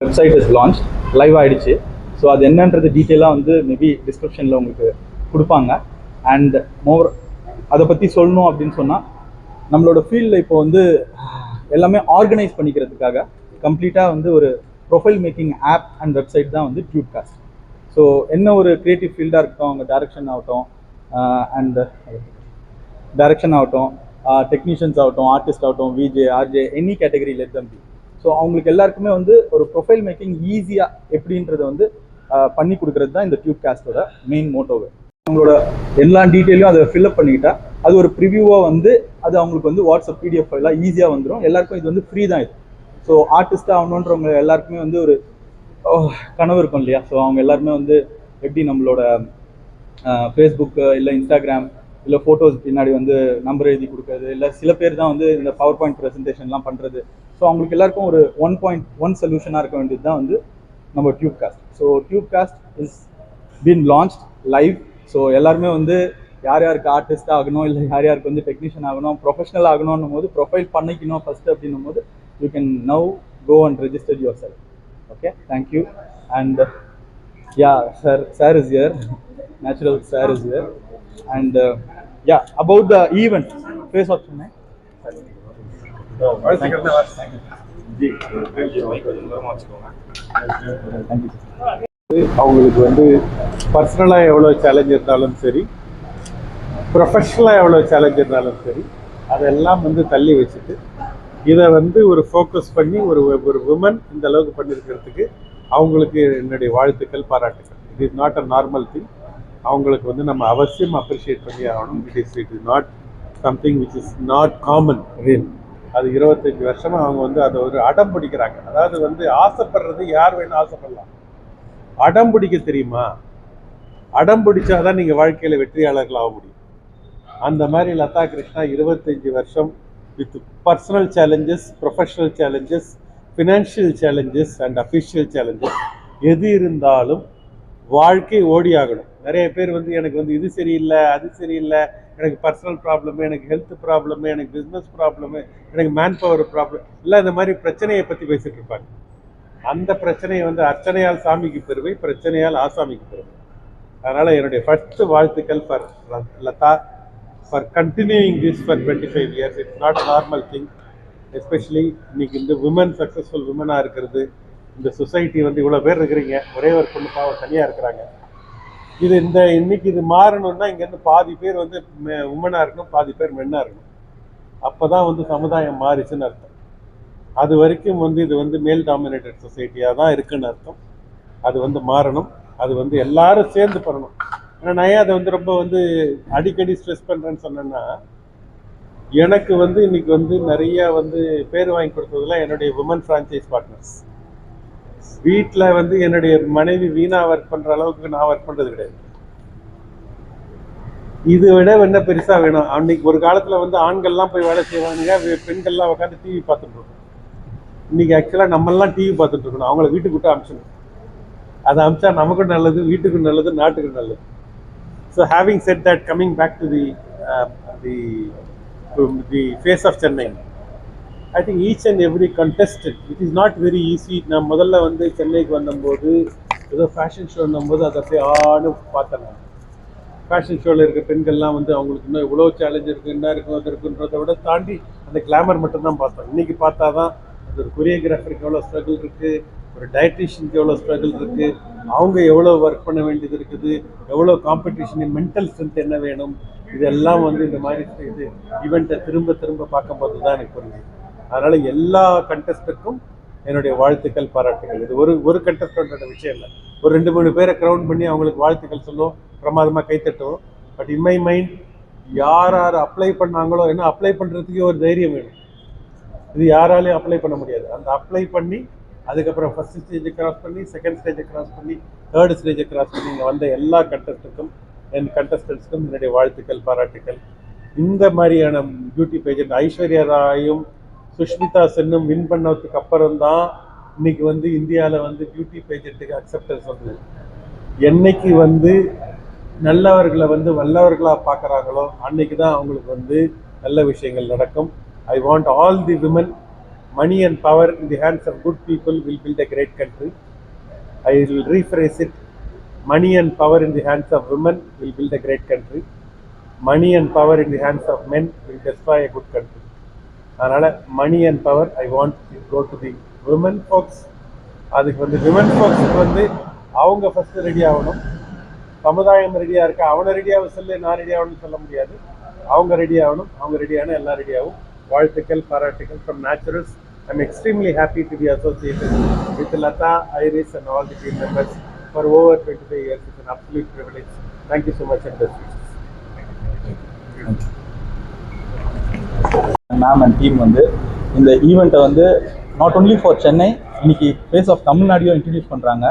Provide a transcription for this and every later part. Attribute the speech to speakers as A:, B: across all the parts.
A: Website is launch live ஆகிடுச்சு. So அது என்னன்றது டீட்டெயிலாக வந்து மேபி டிஸ்கிரிப்ஷனில் உங்களுக்கு கொடுப்பாங்க. அண்ட் மோர் அதை பற்றி சொல்லணும் அப்படின்னு சொன்னால், நம்மளோட ஃபீல்டில் இப்போ வந்து எல்லாமே ஆர்கனைஸ் பண்ணிக்கிறதுக்காக கம்ப்ளீட்டாக வந்து ஒரு profile making app and website தான் வந்து டியூப்காஸ்ட். ஸோ என்ன ஒரு க்ரியேட்டிவ் ஃபீல்டாக இருக்கட்டும், அவங்க டைரக்ஷன் ஆகட்டும், டெக்னீஷியன்ஸ் ஆகட்டும், ஆர்டிஸ்ட் ஆகட்டும், VJ, RJ, any category let them be. So அவங்களுக்கு எல்லாருக்குமே வந்து ஒரு ப்ரொஃபைல் மேக்கிங் ஈஸியாக எப்படின்றத வந்து பண்ணி கொடுக்கறது தான் இந்த டியூப்காஸ்டோட மெயின் மோட்டோவே. அவங்களோட எல்லா டீட்டெயிலும் அதை ஃபில்அப் பண்ணிக்கிட்டா அது ஒரு ப்ரிவியூவாக வந்து அது அவங்களுக்கு வந்து வாட்ஸ்அப் பிடிஎஃப் ஃபைலாக ஈஸியாக வந்துடும். எல்லாருக்கும் இது வந்து ஃப்ரீ தான் இது. ஸோ ஆர்டிஸ்ட்டாக ஆகணுன்றவங்க எல்லாருக்குமே வந்து ஒரு கனவு இருக்கும் இல்லையா? ஸோ அவங்க எல்லாருமே வந்து எப்படி நம்மளோட ஃபேஸ்புக் இல்லை இன்ஸ்டாகிராம் இல்லை ஃபோட்டோஸ் பின்னாடி வந்து நம்பர் எழுதி கொடுக்குறது, இல்லை சில பேர் தான் வந்து இந்த பவர் பாயிண்ட் ப்ரெசன்டேஷன்லாம் பண்ணுறது. ஸோ அவங்களுக்கு எல்லாருக்கும் ஒரு 1.1 சொல்யூஷனாக இருக்க வேண்டியது தான் வந்து நம்ம Tubecast. So Tubecast is been launched live. So எல்லாருமே வந்து யார் யாருக்கு ஆர்டிஸ்ட் ஆகணும், இல்லை யார் யாருக்கு வந்து டெக்னீஷியன் ஆகணும், ப்ரொஃபஷனல் ஆகணும் போது ப்ரொஃபைல் பண்ணிக்கணும் ஃபஸ்ட்டு அப்படின்னும் போது you can now go and register yourself. Okay, thank you. And sir is here, natural sir is here. And about the event, face off chennai.
B: அவங்களுக்கு வந்து பர்சனலாக எவ்வளோ சேலஞ்ச் இருந்தாலும் சரி, ப்ரொஃபஷ்னலாக எவ்வளோ சேலஞ்ச் இருந்தாலும் சரி, அதெல்லாம் வந்து தள்ளி வச்சுட்டு இதை வந்து ஒரு ஃபோக்கஸ் பண்ணி ஒரு விமன் இந்த அளவுக்கு பண்ணியிருக்கிறதுக்கு அவங்களுக்கு என்னுடைய வாழ்த்துக்கள், பாராட்டுக்கள். It is not a normal thing. அவங்களுக்கு வந்து நம்ம அவசியம் அப்ரிஷியேட் பண்ணி ஆகணும். It is not something which is not common real. அது 25 வருஷமாக அவங்க வந்து அதை ஒரு அடம் பிடிக்கிறாங்க. அதாவது வந்து ஆசைப்படுறது யார் வேணும் ஆசைப்படலாம், அடம் பிடிக்க தெரியுமா? அடம் பிடிச்சாதான் நீங்கள் வாழ்க்கையில் வெற்றியாளர்கள் ஆக முடியும். அந்த மாதிரி லதா கிருஷ்ணா 25 வருஷம் with personal challenges, professional challenges, financial challenges and official challenges எது இருந்தாலும் வாழ்க்கை ஓடி ஆகணும். நிறைய பேர் வந்து எனக்கு வந்து இது சரியில்லை, அது சரியில்லை, எனக்கு பர்சனல் ப்ராப்ளமு, எனக்கு ஹெல்த் ப்ராப்ளமு, எனக்கு பிஸ்னஸ் ப்ராப்ளமு, எனக்கு மேன் பவர் ப்ராப்ளம் இல்லை, இந்த மாதிரி பிரச்சனையை பற்றி பேசிகிட்டு இருப்பாங்க. அந்த பிரச்சனையை வந்து அர்ச்சனையால் சாமிக்கு பெருமை, பிரச்சனையால் ஆசாமிக்கு பெருமை. அதனால் என்னுடைய ஃபர்ஸ்ட் வாழ்த்துக்கள் for Latha for continuing this for 25 years. It's not a normal thing. Especially இன்னைக்கு இந்த விமன் சக்ஸஸ்ஃபுல் விமனாக இருக்கிறது, இந்த சொசைட்டி வந்து இவ்வளோ பேர் இருக்கிறீங்க, ஒரே ஒரு பொண்ணு பாவம் தனியாக இருக்கிறாங்க. இன்னைக்கு இது மாறணும்னா இங்கேருந்து பாதி பேர் வந்து உமனாக இருக்கணும், பாதி பேர் மென்னாக இருக்கணும். அப்போ தான் வந்து சமுதாயம் மாறிச்சுன்னு அர்த்தம். அது வரைக்கும் வந்து இது வந்து மேல் டாமினேட்டட் சொசைட்டியாக தான் இருக்குன்னு அர்த்தம். அது வந்து மாறணும். அது வந்து எல்லாரும் சேர்ந்து பண்ணணும். ஏன்னா நான் ஏன் அதை வந்து ரொம்ப வந்து அடிக்கடி ஸ்ட்ரெஸ் பண்ணுறேன்னு சொன்னேன்னா, எனக்கு வந்து இன்னைக்கு வந்து நிறைய வந்து பேர் வாங்கி கொடுத்ததுலாம் என்னுடைய உமன் ஃப்ரான்ச்சைஸ் பார்ட்னர்ஸ். வீட்டில் வந்து என்னுடைய மனைவி வீணா ஒர்க் பண்ணுற அளவுக்கு நான் ஒர்க் பண்ணுறது கிடையாது. இதை விட என்ன பெருசாக வேணும்? அன்னைக்கு ஒரு காலத்தில் வந்து ஆண்கள்லாம் போய் வேலை செய்வாங்க, பெண்கள்லாம் உட்காந்து டிவி பார்த்துட்டு இருக்கோம். இன்னைக்கு ஆக்சுவலாக நம்மளாம் டிவி பார்த்துட்டு இருக்கணும், அவங்கள வீட்டுக்கு விட்டு அமிச்சணும். அதை அமிச்சா நமக்கும் நல்லது, வீட்டுக்கும் நல்லது, நாட்டுக்கும் நல்லது. So having said that, coming back to the face of Chennai, I think each and every contestant, it is not very easy. நான் முதல்ல வந்து சென்னைக்கு வந்தபோது ஏதோ ஃபேஷன் ஷோ வந்தபோது அதை அப்படியே ஆன்னு பார்த்தேன். ஃபேஷன் ஷோவில் இருக்க பெண்கள்லாம் வந்து அவங்களுக்கு இன்னும் எவ்வளோ சேலஞ்ச் இருக்குது, என்ன இருக்கும், அது இருக்குன்றதை விட தாண்டி அந்த கிளாமர் மட்டும்தான் பார்த்தோம். இன்றைக்கி பார்த்தா தான் அது ஒரு கொரியோகிராஃபருக்கு எவ்வளோ ஸ்ட்ரகிள் இருக்குது, ஒரு டயட்ரிஷியனுக்கு எவ்வளோ ஸ்ட்ரகிள் இருக்குது, அவங்க எவ்வளோ ஒர்க் பண்ண வேண்டியது இருக்குது, எவ்வளோ காம்படிஷன், மென்டல் ஸ்ட்ரென்த் என்ன வேணும், இதெல்லாம் வந்து இந்த மாதிரி இது ஈவெண்ட்டை திரும்ப திரும்ப பார்க்கும்போது தான் எனக்கு புரியுது. அதனால் எல்லா கண்டஸ்டருக்கும் என்னுடைய வாழ்த்துக்கள், பாராட்டுகள். இது ஒரு கண்டஸ்டன்டோட விஷயம் இல்லை. ஒரு 2-3 பேரை க்ரௌண்ட் பண்ணி அவங்களுக்கு வாழ்த்துக்கள் சொல்லுவோம், பிரமாதமாக கைத்தட்டுவோம். பட் இன் மை மைண்ட் யார் அப்ளை பண்ணாங்களோ, ஏன்னா அப்ளை பண்ணுறதுக்கே ஒரு தைரியம் வேணும். இது யாராலையும் அப்ளை பண்ண முடியாது. அந்த அப்ளை பண்ணி அதுக்கப்புறம் ஃபஸ்ட் ஸ்டேஜை கிராஸ் பண்ணி, செகண்ட் ஸ்டேஜை கிராஸ் பண்ணி, தேர்ட் ஸ்டேஜை கிராஸ் பண்ணி இங்கே வந்த எல்லா கண்டஸ்டருக்கும், என் கண்டஸ்டன்ஸுக்கும் என்னுடைய வாழ்த்துக்கள், பாராட்டுக்கள். இந்த மாதிரியான பியூட்டி பேஜெண்ட் ஐஸ்வர்யா ராயும் சுஷ்மிதா சென்னும் வின் பண்ணதுக்கு அப்புறம் தான் இன்னைக்கு வந்து இந்தியாவில் வந்து பியூட்டி பேஜெண்ட்டுக்கு அக்செப்டன்ஸ் வந்தது. என்னைக்கு வந்து நல்லவர்களை வந்து வல்லவர்களாக பார்க்குறாங்களோ அன்னைக்கு தான் அவங்களுக்கு வந்து நல்ல விஷயங்கள் நடக்கும். I want all the women, money and power in the hands of good people will build a great country. I will rephrase it. Money and power in the hands of women will build a great country. Money and power in the hands of men will destroy a good country. அதனால் money and power I want go to the women folks. அதுக்கு வந்து women ஃபோக்ஸுக்கு வந்து அவங்க first ready ஆகணும். சமுதாயம் ரெடியாக இருக்கா, அவனை ரெடியாக சொல்லி நான் ரெடி ஆகணும்னு சொல்ல முடியாது. அவங்க ரெடி ஆகணும். அவங்க ரெடியான எல்லாம் ரெடி ஆகும். வாழ்த்துக்கள், பாராட்டுக்கள் from Naturals. I'm extremely happy to be associated with Lata, Iris and all the team members for over 25 years. It's an absolute privilege. Thank you so much and best wishes.
A: Ma'am and team வந்து இந்த ஈவெண்ட்டை வந்து not only for Chennai, இன்னைக்கு face of தமிழ்நாடையும் introduce பண்ணுறாங்க.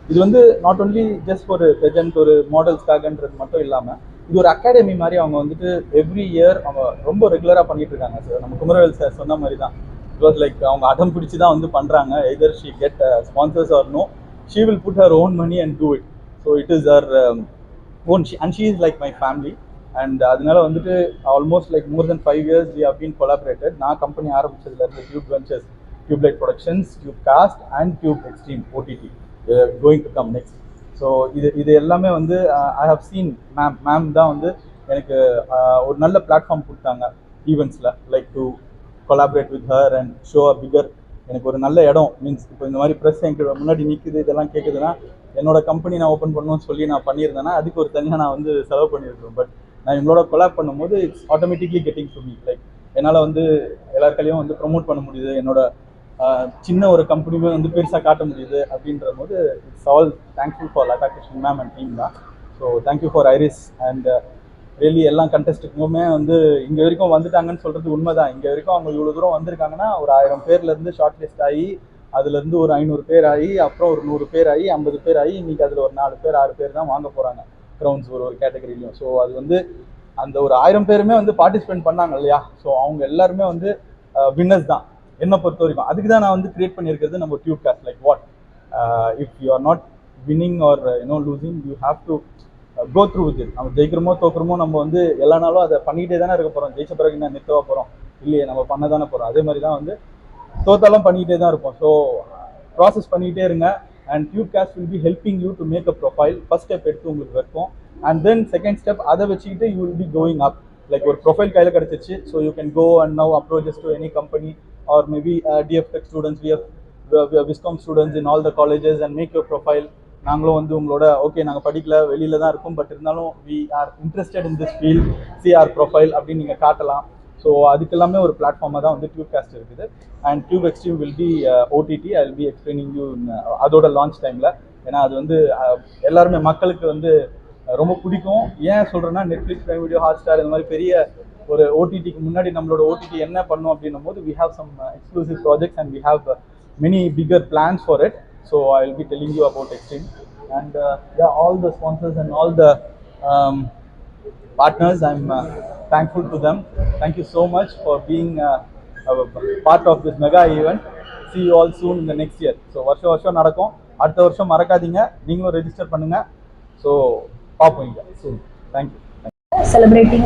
A: இது வந்து not only just ஒரு present ஒரு மாடல்ஸ்க்காகன்றது மட்டும் இல்லாமல் இது ஒரு அகாடமி மாதிரி அவங்க வந்துட்டு எவ்ரி இயர் அவங்க ரொம்ப ரெகுலராக பண்ணிட்டு இருக்காங்க. சார் நம்ம குமரவேல் சார் சொன்ன மாதிரி தான், இட் வாஸ் லைக் அவங்க அடம் பிடிச்சி தான் வந்து பண்ணுறாங்க. Either she get sponsors or no, she will put her own money and do it. So it is her own, and she is like my family. And அதனால வந்துட்டு almost like more then 5 years we have been collaborated. நான் company ஆரம்பிச்சதுலேருந்து Tube ventures, Tubelight productions, Tubecast and Tube extreme OTT going to come next. So இது எல்லாமே வந்து I have seen ma'am தான் வந்து எனக்கு ஒரு நல்ல பிளாட்ஃபார்ம் கொடுத்தாங்க ஈவெண்ட்ஸில், like to collaborate with her and show a figure. எனக்கு ஒரு நல்ல இடம் மீன்ஸ் இப்போ இந்த மாதிரி ப்ரெஸ் எங்களுக்கு முன்னாடி நிற்குது, இதெல்லாம் கேட்குதுன்னா என்னோட கம்பெனி நான் ஓப்பன் பண்ணணும்னு சொல்லி நான் பண்ணியிருந்தேன்னா அதுக்கு ஒரு தனியாக நான் வந்து செலவு பண்ணியிருக்கேன். பட் நான் இவங்களோட கொலாப் பண்ணும்போது it's automatically getting to me, like என்னால் வந்து எல்லாருக்கையும் வந்து ப்ரொமோட் பண்ண முடியுது, என்னோட சின்ன ஒரு கம்பெனியுமே வந்து பெருசாக காட்ட முடியுது அப்படின்ற போது it's all thankful for Latha Krishnan ma'am and team தான். So thank you for Iris and really எல்லா கண்டெஸ்ட்டுக்குமே வந்து இங்கே வரைக்கும் வந்துட்டாங்கன்னு சொல்கிறது உண்மை தான். இங்கே வரைக்கும் அவங்க இவ்வளோ தூரம் வந்திருக்காங்கன்னா ஒரு 1000 பேர்லேருந்து ஷார்ட் லிஸ்ட் ஆகி அதுலேருந்து ஒரு 500 பேர் ஆகி அப்புறம் ஒரு 100 பேர் ஆகி 50 பேர் ஆகி இன்றைக்கி அதில் ஒரு 4 பேர் 6 பேர் தான் வாங்க போகிறாங்க க்ரௌன்ஸ் ஒரு கேட்டகரியிலையும். ஸோ அது வந்து அந்த ஒரு 1000 பேருமே வந்து பார்ட்டிசிபேட் பண்ணாங்க இல்லையா, ஸோ அவங்க எல்லாருமே வந்து வின்னர்ஸ் தான் என்னை பொறுத்த வரைக்கும். அதுக்கு தான் நான் வந்து கிரியேட் பண்ணியிருக்கிறது நம்ம Tubecast. Like what if you are not winning or losing, you have to go through with it. நம்ம ஜெயிக்கிறோமோ தோக்குறோமோ நம்ம வந்து எல்லா நாளும் அதை பண்ணிகிட்டே தானே இருக்க போகிறோம். ஜெயிச்ச பிறகு என்ன நிறுத்தவா போகிறோம்? இல்லையே, நம்ம பண்ண தானே போகிறோம். அதே மாதிரி தான் வந்து தோத்தாலும் பண்ணிக்கிட்டே தான் இருப்போம். ஸோ ப்ராசஸ் பண்ணிக்கிட்டே இருங்க. And Tubecast will be helping you to make a profile. First step எடுத்து உங்களுக்கு வைக்கும். அண்ட் தென் செகண்ட் ஸ்டெப் அதை வச்சுக்கிட்டு you will be going up. Like ஒரு ப்ரொஃபைல் கையில் கிடச்சிச்சு, so you can go and now approaches to any company or maybe DF tech students, viscom students in all the colleges and make your profile. நாங்களும் வந்து உங்களோட okay நாங்கள் படிக்கல, வெளியில் தான் இருக்கும், பட் இருந்தாலும் we are interested in this field, see our profile அப்படின்னு நீங்கள் காட்டலாம். ஸோ அதுக்கு எல்லாமே ஒரு பிளாட்ஃபார்மாக தான் வந்து டியூப் காஸ்ட் இருக்குது. And Tube extreme will be OTT. I will be explaining you அதோட லான்ச் டைமில். ஏன்னா அது வந்து எல்லாருமே மக்களுக்கு வந்து ரொம்ப பிடிக்கும். ஏன் சொல்கிறேன்னா Netflix, prime video, hot star இந்த மாதிரி பெரிய ஒரு ஓடிடிக்கு முன்னாடி நம்மளோட ஓடிடி என்ன பண்ணும் அப்படின்னும் போது we have some exclusive projects and we have many bigger plans for it. So I will be telling you about Extreme and yeah, all the sponsors and all the partners, I'm thankful to them. Thank you so much for being a part of this mega event. See you all soon in the next year. So வருஷம் நடக்கும். அடுத்த வருஷம் மறக்காதீங்க, நீங்களும் register பண்ணுங்க. So பாப்போம் இங்க soon. Thank you.
C: Celebrating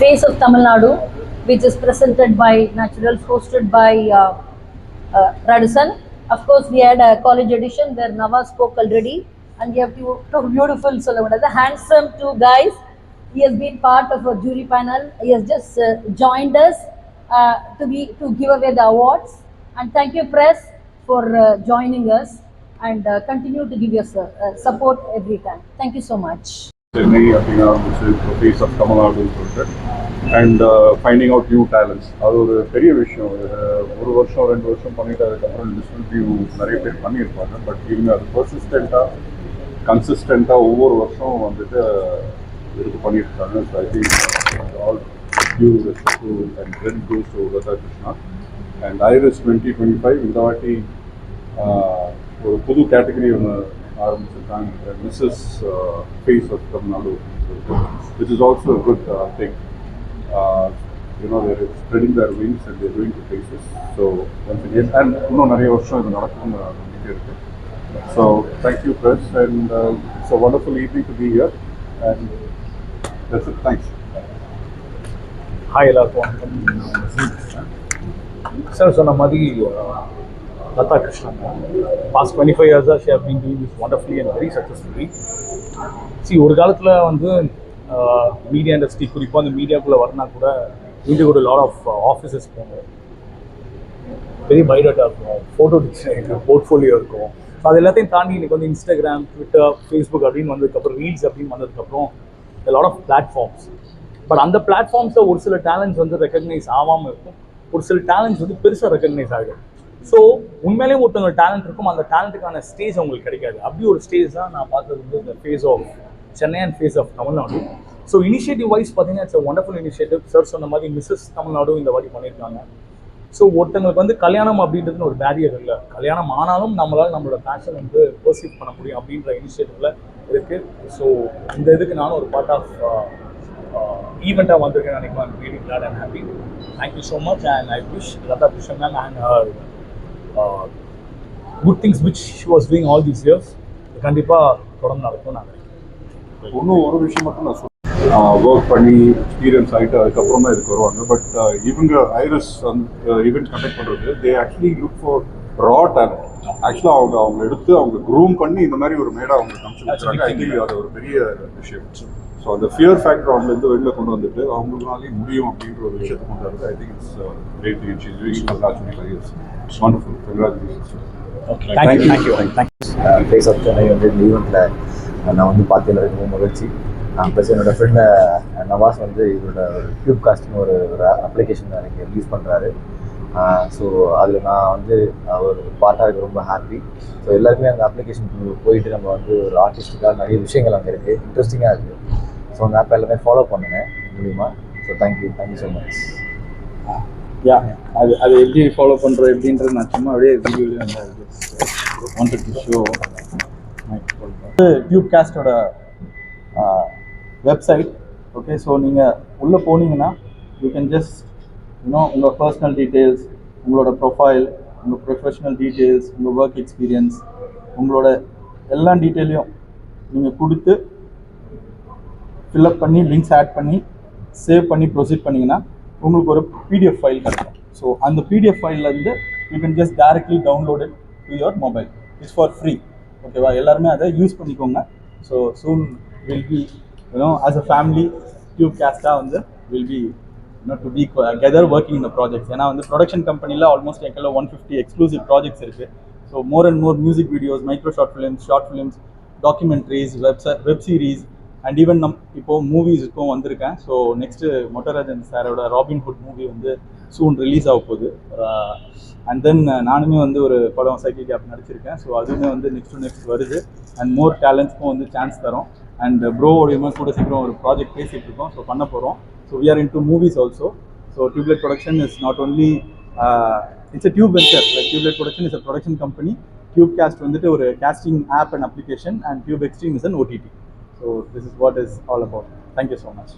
C: Face of Tamil Nadu, which is presented by Naturals, hosted by Radisson. Of course, we had a college edition where Nawaz spoke already, and we have two beautiful, the handsome two guys. He has been part of a jury panel. He has just joined us to give away the awards. And thank you, press, for joining us and continue to give your support every time. Thank you so much.
D: Chennai அப்படின்னா face of தமிழ்நாடுன்னு சொல்லிட்டு and finding out new talents, அது ஒரு பெரிய விஷயம். ஒரு வருஷம் 2 வருஷம் பண்ணிட்டு அதுக்கப்புறம் டிஸ்ட்ரிபியூ நிறைய பேர் பண்ணியிருப்பாங்க. பட் இவங்க அது பர்சிஸ்டண்ட்டாக கன்சிஸ்டண்ட்டாக ஒவ்வொரு வருஷம் வந்துட்டு இது பண்ணியிருக்காங்க. So I think all due respect to and credit goes to Latha Krishna and Iris 2025. இந்த வாட்டி ஒரு புது கேட்டகரி ஒன்று ஆரம்பிச்சிருக்காங்க, missus face of Tamil Nadu, which is also a good thing. They're spreading their wings and they're going to places. So once again, and இன்னும் நிறைய வருஷம் இது நடக்கும்னு நம்பிக்கை இருக்கு. So thank you, press, and it's a wonderful evening to be here, and that's it. Thanks.
A: Hi எல்லாருக்கும். Sir சொன்ன மாதிரி லதா கிருஷ்ணன் பாஸ்ட் 25 இயர்ஸாக she have been doing this wonderfully and very successfully. ஒரு காலத்தில் வந்து மீடியா இண்டஸ்ட்ரி குறிப்பாக அந்த மீடியாக்குள்ளே வரனா கூட வீட்டுக்கு ஒரு லாட் ஆஃப் ஆஃபீஸஸ் போகணும், பெரிய பயோடேட்டா இருக்கும், ஃபோட்டோ டிக்ஷனரி இருக்கும், போர்ட்ஃபோலியோ இருக்கும். ஸோ அது எல்லாத்தையும் தாண்டி இன்றைக்கி வந்து இன்ஸ்டாகிராம், ட்விட்டர், ஃபேஸ்புக் அப்படின்னு வந்ததுக்கப்புறம், ரீல்ஸ் அப்படின்னு வந்ததுக்கப்புறம் லாட் ஆஃப் பிளாட்ஃபார்ம்ஸ். பட் அந்த பிளாட்ஃபார்ம்ஸில் ஒரு சில டேலண்ட்ஸ் வந்து ரெக்கக்னைஸ் ஆகாமல் இருக்கும், ஒரு சில டேலண்ட்ஸ் வந்து பெருசாக ரெக்கக்னைஸ் ஆகிடும். ஸோ உண்மையிலேயே ஒருத்தவங்க டேலண்ட் இருக்கும், அந்த டேலண்ட்டுக்கான ஸ்டேஜ் அவங்களுக்கு கிடைக்காது. அப்படி ஒரு ஸ்டேஜ் தான் நான் பார்த்தது வந்து இந்த face of Chennai and face of Tamil Nadu. So initiative wise பார்த்தீங்கன்னா இட்ஸ் ஒண்டர்ஃபுல் இனிஷியேட்டிவ். சார் சொன்ன மாதிரி மிஸ்ஸஸ் தமிழ்நாடும் இந்த வாட்டி பண்ணியிருக்காங்க. ஸோ ஒருத்தங்களுக்கு வந்து கல்யாணம் அப்படின்றதுன்னு ஒரு பேரியர் இல்லை, கல்யாணம் ஆனாலும் நம்மளால் நம்மளோட பேஷன் வந்து பர்சீவ் பண்ண முடியும் அப்படின்ற இனிஷியேட்டிவ்ல இருக்குது. ஸோ இந்த இதுக்கு நானும் ஒரு பார்ட் ஆஃப் ஈவெண்ட்டாக வந்திருக்கேன் நினைக்கிறேன். I'm really glad and happy. Thank you so much and I wish Latha Krishnan ma'am and good things which she was doing all these years கண்டிப்பாக தொடர்ந்து நடக்கும். நான்
D: இன்னும் ஒரு விஷயம் மட்டும் நான் ஒர்க் பண்ணி எக்ஸ்பீரியன்ஸ் ஆகிட்டு அதுக்கப்புறம் தான் இதுக்கு வருவாங்க. பட் இவங்க ஐரிஸ் ஈவெண்ட் கண்டக்ட் பண்ணுறது they actually look for raw talent. ஆக்சுவலாக அவங்க எடுத்து அவங்க க்ரூம் பண்ணி இந்த மாதிரி ஒரு மேடை அவங்க காமிச்சிருக்காங்க. ஐ திங்க் அது ஒரு பெரிய விஷயம். ஸோ அந்த ஃபியர் ஃபேக்டர் அவங்களுக்கு வெளியில் கொண்டு வந்துட்டு அவங்களுக்குனாலே முடியும் அப்படின்ற ஒரு விஷயத்தை கொண்டு வருது. I think it's great thing. She is doing congratulations Iris. It's wonderful. Congratulations.
A: Okay, thank you.
E: Face of Chennai வந்து இந்த ஈவெண்ட்டில் நான் வந்து பார்த்ததில் ரொம்ப மகிழ்ச்சி. ப்ளஸ் என்னோட ஃப்ரெண்டு நவாஸ் வந்து இதோட ஒரு டியூப் காஸ்ட்னு ஒரு அப்ளிகேஷன் எனக்கு யூஸ் பண்ணுறாரு. ஸோ அதில் நான் வந்து ஒரு பார்ட்டாக இருக்க ரொம்ப ஹாப்பி. ஸோ எல்லாருக்குமே அந்த அப்ளிகேஷனுக்கு போயிட்டு நம்ம வந்து ஒரு ஆர்டிஸ்ட்டுக்காக நிறைய விஷயங்கள் அங்கே இருக்குது, இன்ட்ரெஸ்டிங்காக இருக்குது. ஸோ அந்த ஆப் எல்லாமே ஃபாலோ பண்ணுங்கள் மூலிமா. So thank you so much.
A: அது எப்படி ஃபாலோ பண்ணுறோம் எப்படின்றது நான் சும்மா அப்படியே வீடியோவில் ஷோ டியூப் காஸ்டோட வெப்சைட். ஓகே, ஸோ நீங்கள் உள்ளே போனீங்கன்னா யூ கேன் ஜஸ்ட் உங்கள் பர்சனல் டீட்டெயில்ஸ், உங்களோட ப்ரொஃபைல், உங்கள் ப்ரொஃபஷ்னல் டீட்டெயில்ஸ், உங்கள் ஒர்க் எக்ஸ்பீரியன்ஸ், உங்களோட எல்லா டீட்டெயிலையும் நீங்கள் கொடுத்து ஃபில்அப் பண்ணி லிங்க்ஸ் ஆட் பண்ணி சேவ் பண்ணி ப்ரொசீட் பண்ணிங்கன்னா உங்களுக்கு ஒரு பிடிஎஃப் ஃபைல் கிடைக்கும். ஸோ அந்த பிடிஎஃப் ஃபைல்லேருந்து you can just directly download it to your mobile. It's for free. ஓகேவா? எல்லாருமே அதை யூஸ் பண்ணிக்கோங்க. So soon will be as a family டியூப்காஸ்ட்டாக வந்து will be to be together working in the projects. ஏன்னா வந்து production கம்பெனியில் almost எங்களை 150 exclusive projects இருக்குது. So more and more music videos, micro short films, documentaries, web series and even இப்போது மூவிஸுக்கும் வந்திருக்கேன். So next Mottarajan சாரோட Robin Hood movie வந்து சூன் release ஆக போகுது. அண்ட் தென் நானுமே வந்து ஒரு படம் சைக்கிள் கேப் நடிச்சிருக்கேன். ஸோ அதுவுமே வந்து நெக்ஸ்ட் வருது. அண்ட் மோர் டேலண்ட்ஸ்க்கும் வந்து சான்ஸ் தரோம். அண்ட் ப்ரோவோடையுமே கூட சீக்கிரம் ஒரு ப்ராஜெக்ட் பேசிகிட்டு இருக்கோம். ஸோ பண்ண போகிறோம். So we are into movies also. So Tubelight Production is not only it's a tube venture. Like Tubelight Production is a production company. Tubecast வந்துட்டு ஒரு casting app and application, and Tube Extreme is an OTT. So this is what is all about. Thank you so much.